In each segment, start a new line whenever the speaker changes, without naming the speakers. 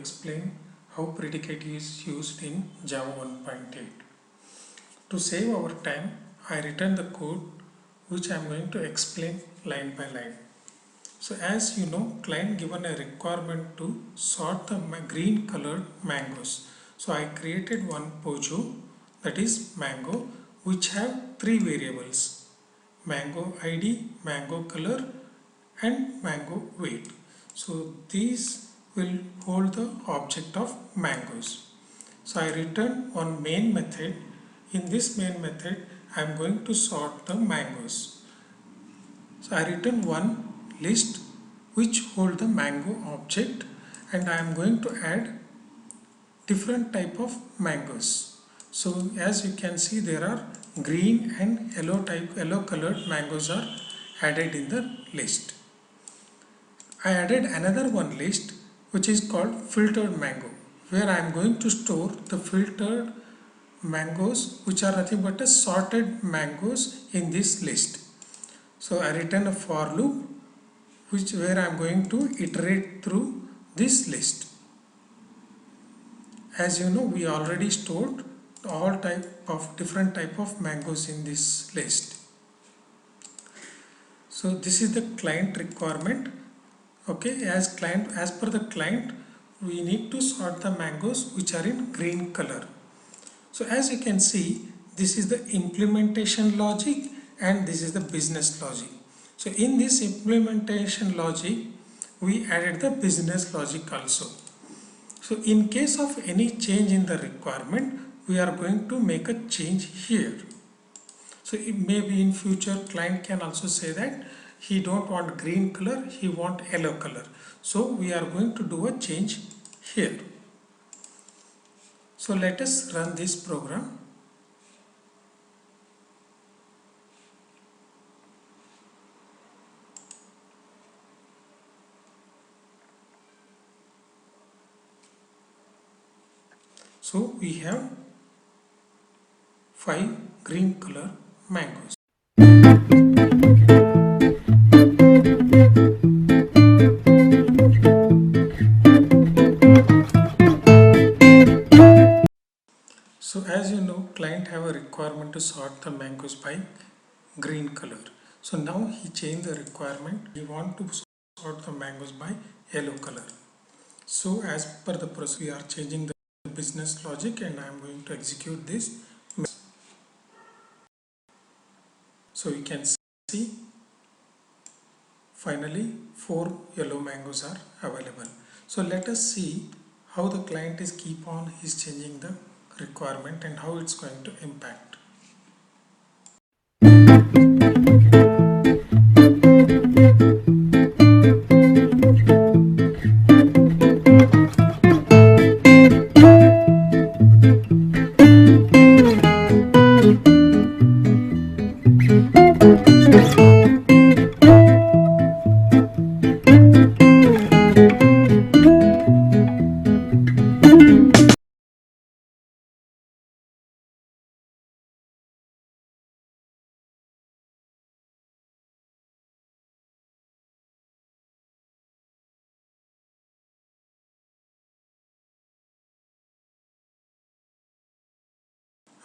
explain how predicate is used in Java 1.8. To save our time, I written the code which I am going to explain line by line. So as you know, client given a requirement to sort the green colored mangoes. So I created one Pojo, that is mango, which have three variables: mango ID, mango color and mango weight. So these will hold the object of mangoes. So I return one main method. In this main method I am going to sort the mangoes. So I return one list which hold the mango object, and I am going to add different type of mangoes. So as you can see, there are green and yellow colored mangoes are added in the list. I added another one list which is called filtered mango, where I am going to store the filtered mangoes which are nothing but a sorted mangoes in this list. So I written a for loop where I am going to iterate through this list. As you know, we already stored all different type of mangoes in this list. So this is the client requirement. Okay, as per the client, we need to sort the mangoes which are in green color. So as you can see, this is the implementation logic and this is the business logic. So in this implementation logic, we added the business logic also. So in case of any change in the requirement, we are going to make a change here. So it maybe in future client can also say that he don't want green color, he want yellow color. So we are going to do a change here. So let us run this program. So we have 5 green color mangoes. So as you know, client have a requirement to sort the mangoes by green color. So now he changed the requirement. He want to sort the mangoes by yellow color. So as per the process, we are changing the business logic and I am going to execute this. So you can see finally 4 yellow mangoes are available. So let us see how the client is keep on changing the requirement and how it's going to impact.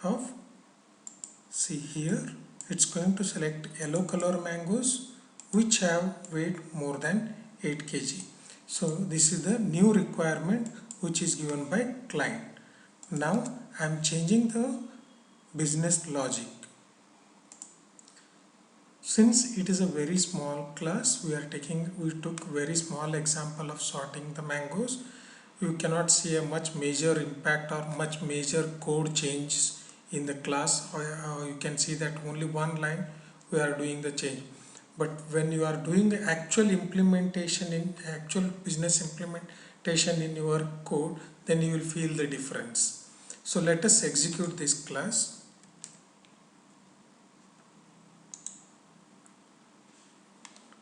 Of see here, it's going to select yellow color mangoes which have weight more than 8 kg. So this is the new requirement which is given by client. Now I am changing the business logic. Since it is a very small class, we took very small example of sorting the mangoes. You cannot see a much major impact or much major code changes in the class, or you can see that only one line we are doing the change. But when you are doing the actual implementation in actual business implementation in your code, then you will feel the difference. So let us execute this class.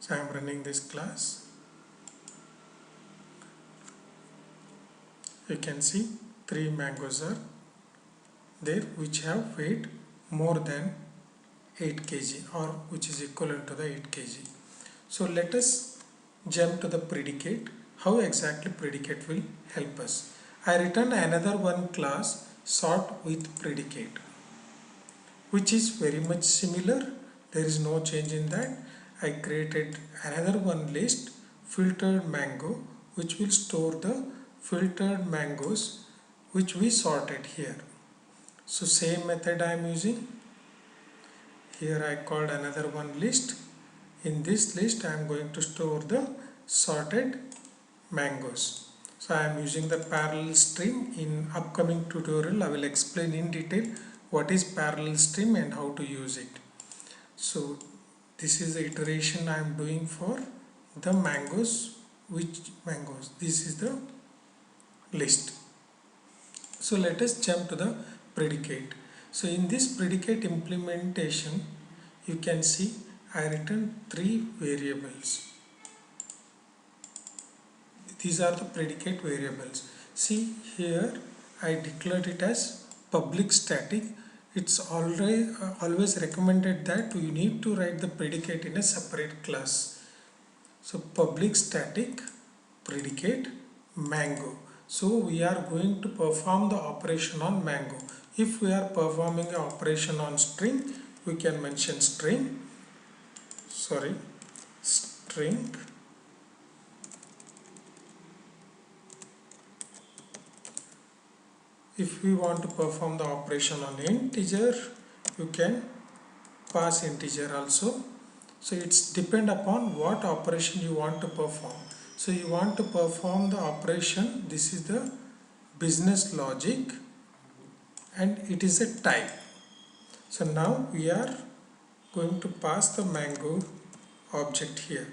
So I am running this class. You can see 3 mangoes are there which have weight more than 8 kg or which is equivalent to the 8 kg. So let us jump to the predicate. how exactly predicate will help us. I return another one class sort with predicate, which is very much similar. There is no change in that. I created another one list filtered mango, which will store the filtered mangoes which we sorted here. So same method I am using. Here I called another one list. In this list I am going to store the sorted mangoes. So I am using the parallel stream. In upcoming tutorial I will explain in detail what is parallel stream and how to use it. So this is the iteration I am doing for the mangoes. Which mangoes? This is the list. So let us jump to the predicate. So in this predicate implementation, you can see I written three variables. These are the predicate variables. See here I declared it as public static. It's always recommended that you need to write the predicate in a separate class. So public static predicate mango. So we are going to perform the operation on mango. If we are performing an operation on string, we can mention string. If we want to perform the operation on integer, you can pass integer also. So it's depend upon what operation you want to perform. So you want to perform the operation, this is the business logic and it is a type. So now we are going to pass the mango object here.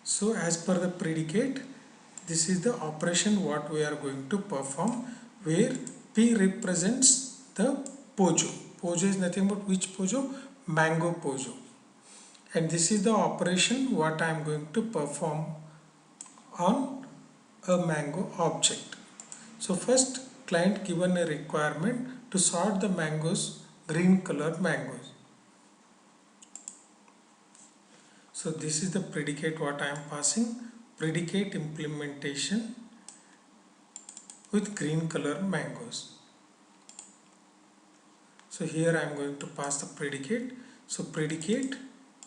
So as per the predicate, this is the operation what we are going to perform, where P represents the Pojo. Pojo is nothing but which Pojo? Mango Pojo. And this is the operation what I am going to perform on a mango object. So first, client given a requirement to sort the mangoes, green colored mangoes. So this is the predicate what I am passing, predicate implementation with green color mangoes. So here I am going to pass the predicate. So predicate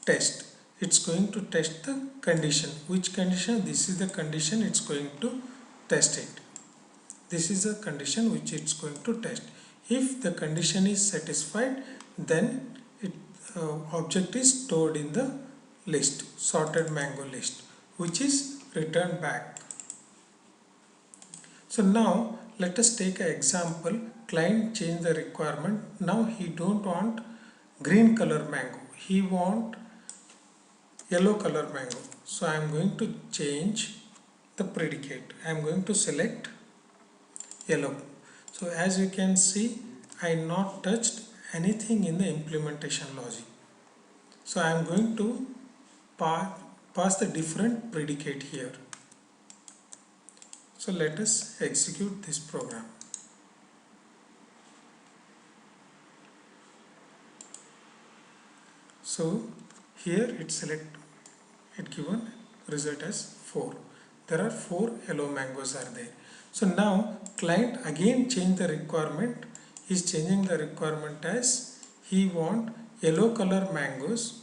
test. It's going to test the condition. Which condition? This is the condition it's going to test it. This is the condition which it's going to test. If the condition is satisfied, then object is stored in the list, sorted mango list, which is returned back. So now let us take an example. Client change the requirement. Now he don't want green color mango. He want yellow color mango. So I am going to change the predicate. I am going to select yellow. So as you can see, I not touched anything in the implementation logic. So I am going to pass the different predicate here. So let us execute this program. So here it given result as 4. There are 4 yellow mangoes are there. So now client again change the requirement. He is changing the requirement as he want yellow color mangoes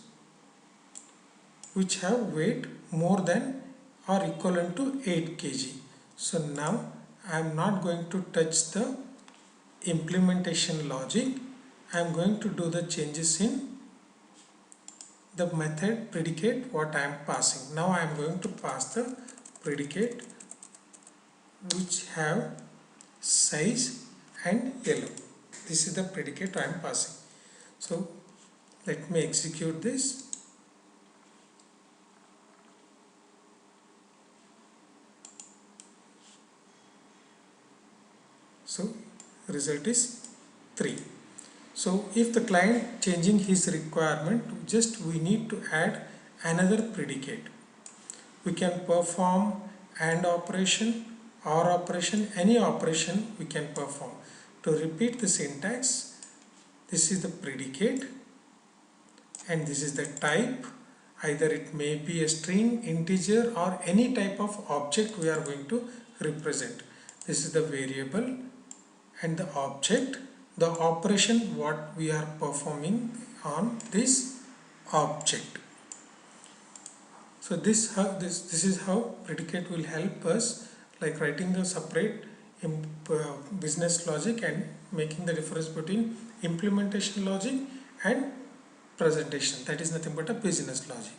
which have weight more than or equivalent to 8 kg. So now I am not going to touch the implementation logic. I am going to do the changes in the method predicate what I am passing. Now I am going to pass the predicate which have size and yellow. This is the predicate I am passing. So let me execute this. So result is 3. So if the client changing his requirement, just we need to add another predicate. We can perform AND operation, OR operation, any operation we can perform. To repeat the syntax, this is the predicate and this is the type. Either it may be a string, integer, or any type of object we are going to represent. This is the variable and the object, the operation what we are performing on this object. So this is how predicate will help us, like writing the separate business logic and making the difference between implementation logic and presentation. That is nothing but a business logic.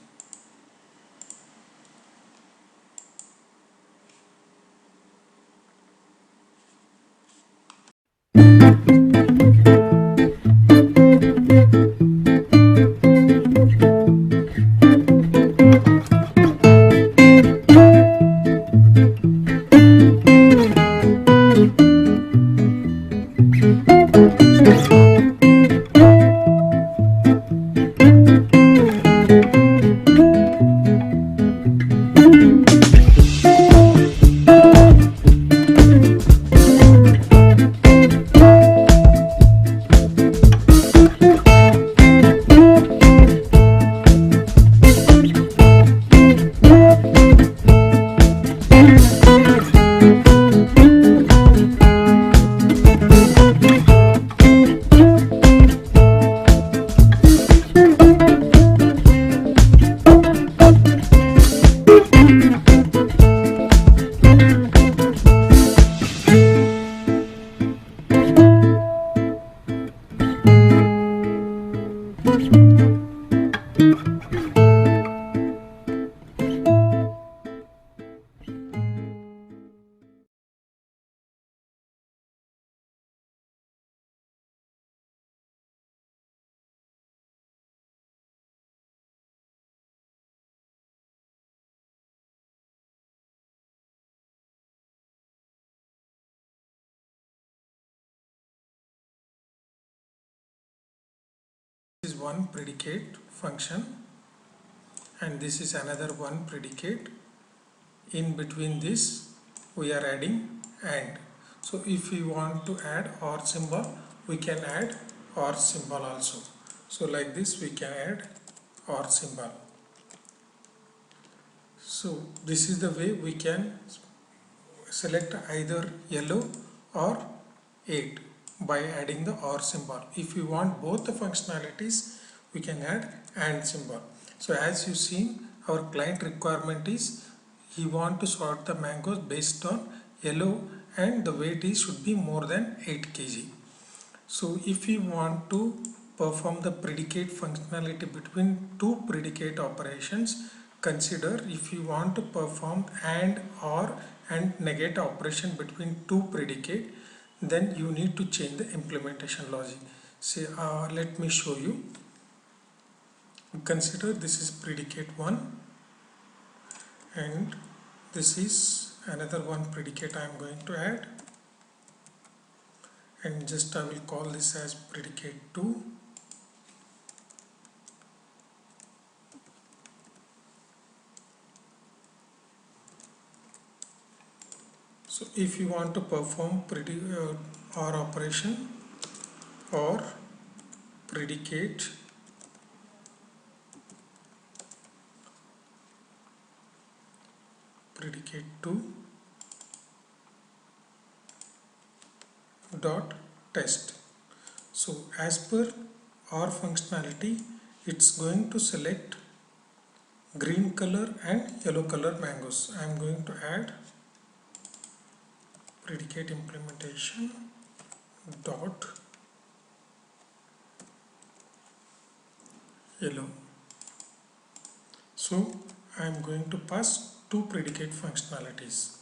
This is one predicate function and this is another one predicate. In between this we are adding AND. So if we want to add OR symbol, we can add OR symbol also. So like this we can add OR symbol. So this is the way we can select either yellow or 8 by adding the OR symbol. If we want both the functionalities, we can add AND symbol. So as you see, our client requirement is he want to sort the mangoes based on yellow and the weight is should be more than 8 kg. So if we want to perform the predicate functionality between two predicate operations, consider if you want to perform AND, OR and negate operation between two predicate, then you need to change the implementation logic. Say, let me show you. Consider this is predicate 1 and this is another one predicate I am going to add, and just I will call this as predicate 2. So if you want to perform OR operation or predicate predicate 2 dot test. So as per OR functionality, it's going to select green color and yellow color mangoes. I am going to add predicate implementation dot yellow. So I am going to pass two predicate functionalities.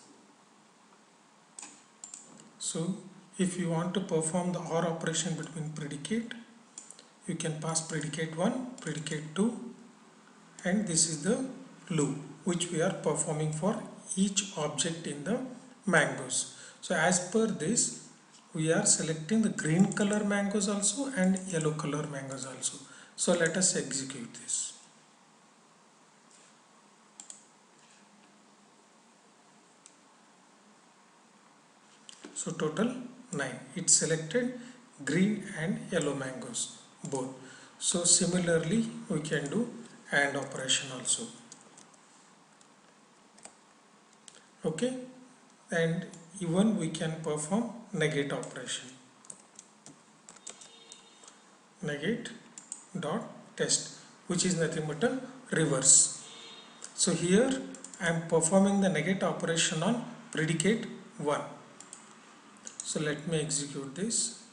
So if you want to perform the OR operation between predicate, you can pass predicate 1, predicate 2, and this is the loop which we are performing for each object in the mangoes. So as per this, we are selecting the green color mangoes also and yellow color mangoes also. So let us execute this. So total 9. It selected green and yellow mangoes both. So similarly we can do AND operation also. Okay, and even we can perform negate operation. Negate dot test, which is nothing but a reverse. So here I am performing the negate operation on predicate 1. So let me execute this.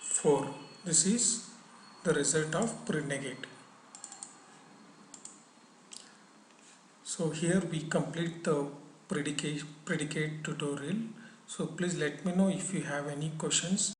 Four. This is the result of predicate. So here we complete the predicate tutorial. So please let me know if you have any questions.